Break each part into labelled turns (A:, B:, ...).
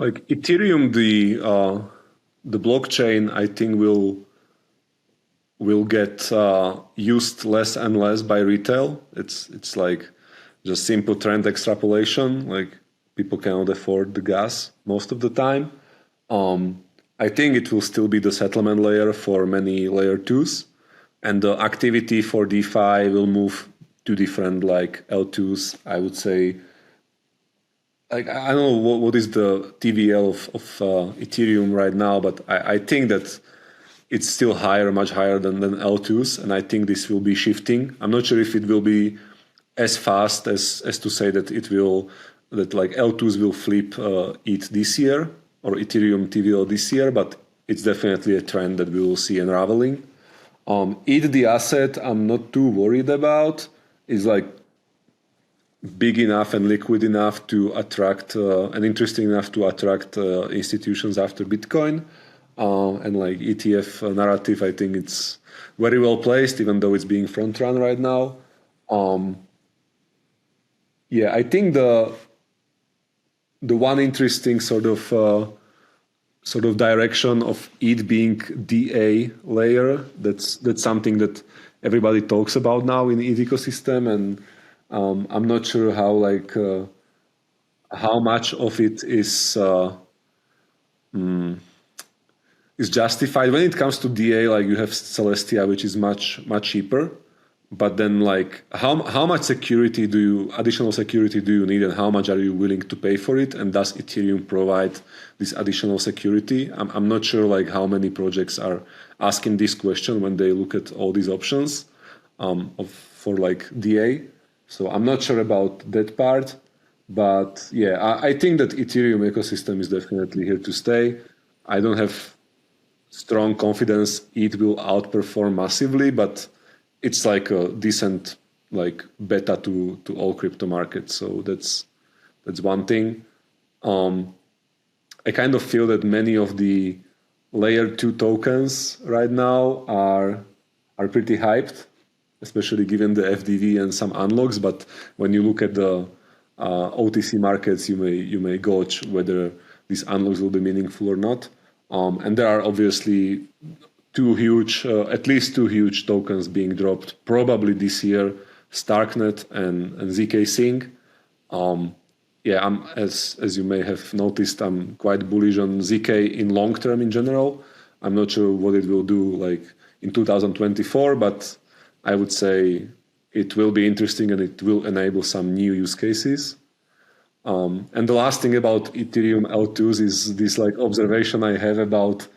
A: Like Ethereum, the blockchain, I think will get used less and less by retail. It's like just simple trend extrapolation. Like people cannot afford the gas most of the time. I think it will still be the settlement layer for many layer twos, and the activity for DeFi will move to different like L2s. I would say, like I don't know what is the TVL of Ethereum right now, but I think that it's still higher, much higher than L2s, and I think this will be shifting. I'm not sure if it will be as fast as to say that it will, that like L2s will flip ETH this year or Ethereum TVL this year, but it's definitely a trend that we will see unraveling. ETH, the asset, I'm not too worried about. Is like big enough and liquid enough to attract and interesting enough to attract institutions after Bitcoin. And like ETF narrative, I think it's very well placed, even though it's being front run right now. Yeah, I think the one interesting sort of direction of it being DA layer, that's something that everybody talks about now in the ETH ecosystem, and I'm not sure how much of it is justified. When it comes to DA, like you have Celestia, which is much cheaper, but then like how much additional security do you need, and how much are you willing to pay for it, and does Ethereum provide this additional security? I'm not sure like how many projects are asking this question when they look at all these options for like DA. So I'm not sure about that part, but yeah, I think that Ethereum ecosystem is definitely here to stay. I don't have strong confidence it will outperform massively, but it's like a decent like beta to all crypto markets. So that's one thing. I kind of feel that many of the layer 2 tokens right now are pretty hyped, especially given the FDV and some unlocks. But when you look at the OTC markets, you may gauge whether these unlocks will be meaningful or not. And there are obviously at least two huge tokens being dropped probably this year: Starknet and ZK Sync. Yeah, as you may have noticed, I'm quite bullish on ZK in long term in general. I'm not sure what it will do like in 2024, but I would say it will be interesting and it will enable some new use cases. And the last thing about Ethereum L2s is this like observation I have about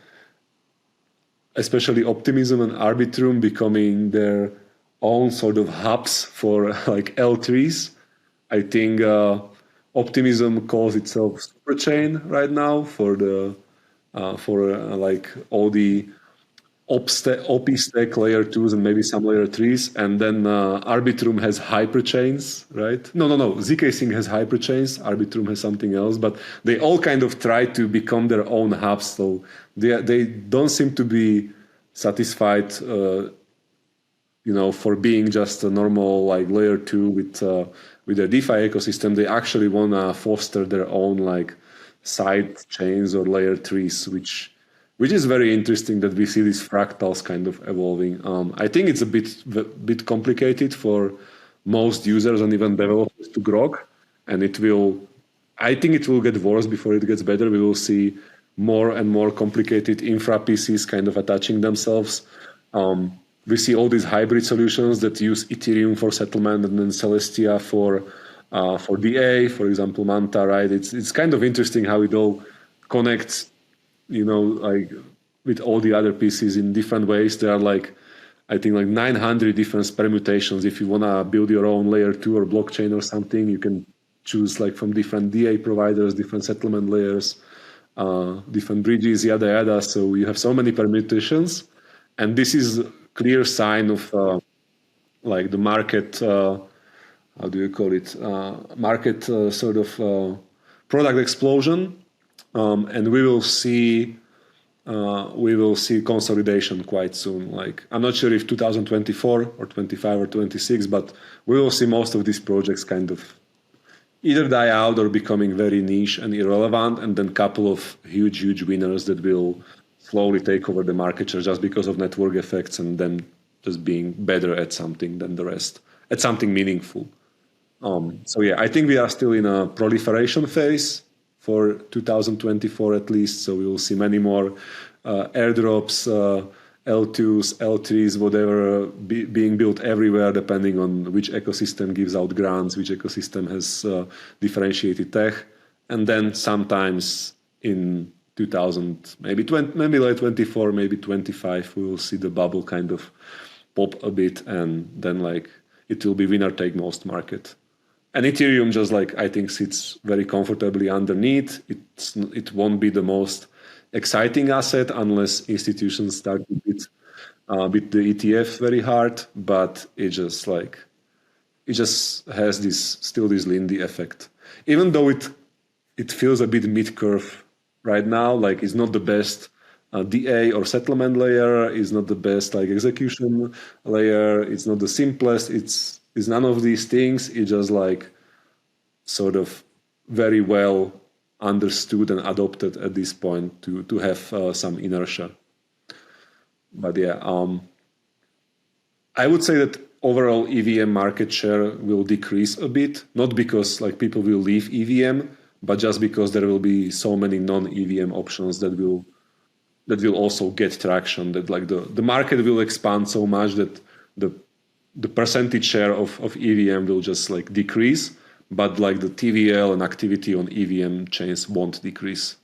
A: especially Optimism and Arbitrum becoming their own sort of hubs for like L3s. I think Optimism calls itself Superchain right now for like all the OP stack layer 2s and maybe some layer 3s, and then Arbitrum has hyperchains, right? No. ZK Sync has hyperchains, Arbitrum has something else, but they all kind of try to become their own hubs. So they don't seem to be satisfied, for being just a normal like layer 2 with their DeFi ecosystem. They actually want to foster their own like side chains or layer 3s, which is very interesting that we see these fractals kind of evolving. I think it's a bit complicated for most users and even developers to grok, and I think it will get worse before it gets better. We will see more and more complicated infra pieces kind of attaching themselves. We see all these hybrid solutions that use Ethereum for settlement and then Celestia for DA, for example, Manta, right? It's kind of interesting how it all connects, like with all the other pieces in different ways. There are like, I think like 900 different permutations. If you want to build your own layer 2 or blockchain or something, you can choose like from different DA providers, different settlement layers, different bridges, yada, yada. So you have so many permutations. And this is a clear sign of like the market, how do you call it? Market sort of product explosion. And we will see consolidation quite soon. Like, I'm not sure if 2024 or 25 or 26, but we will see most of these projects kind of, either die out or becoming very niche and irrelevant, and then couple of huge winners that will slowly take over the market share just because of network effects, and then just being better at something than the rest, at something meaningful. So yeah, I think we are still in a proliferation phase for 2024 at least. So we will see many more airdrops, L2s, L3s, whatever, being built everywhere, depending on which ecosystem gives out grants, which ecosystem has differentiated tech. And then sometimes in 2000, maybe late 24, maybe 25, we will see the bubble kind of pop a bit, and then like it will be winner take most market. And Ethereum just like, I think, sits very comfortably underneath. It won't be the most exciting asset unless institutions start to beat the ETF very hard, but it just has this Lindy effect. Even though it feels a bit mid-curve right now, like it's not the best DA or settlement layer, it's not the best like execution layer, it's not the simplest, it's none of these things. It's just like sort of very well understood and adopted at this point to have some inertia. But yeah, I would say that overall EVM market share will decrease a bit, not because like people will leave EVM, but just because there will be so many non-EVM options that will also get traction, that like the market will expand so much that the percentage share of EVM will just like decrease, but like the TVL and activity on EVM chains won't decrease.